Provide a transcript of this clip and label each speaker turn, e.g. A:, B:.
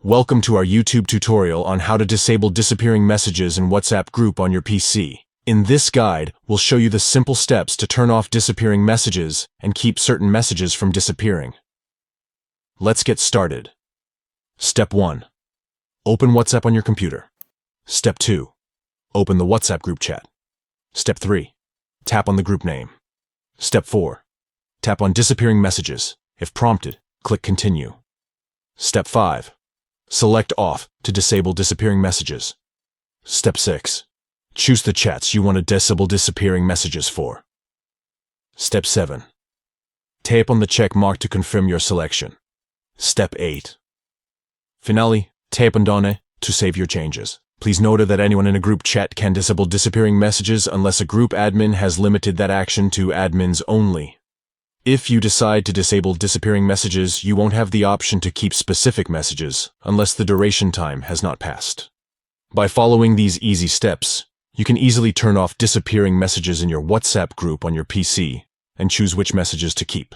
A: Welcome to our YouTube tutorial on how to disable disappearing messages in WhatsApp group on your PC. In this guide, we'll show you the simple steps to turn off disappearing messages and keep certain messages from disappearing. Let's get started. Step 1. Open WhatsApp on your computer. Step 2. Open the WhatsApp group chat. Step 3. Tap on the group name. Step 4. Tap on disappearing messages. If prompted, click Continue. Step 5. Select Off to disable disappearing messages. Step 6. Choose the chats you want to disable disappearing messages for. Step 7. Tap on the check mark to confirm your selection. Step 8. Finally, tap on Done to save your changes. Please note that anyone in a group chat can disable disappearing messages unless a group admin has limited that action to admins only. If you decide to disable disappearing messages, you won't have the option to keep specific messages unless the duration time has not passed. By following these easy steps, you can easily turn off disappearing messages in your WhatsApp group on your PC and choose which messages to keep.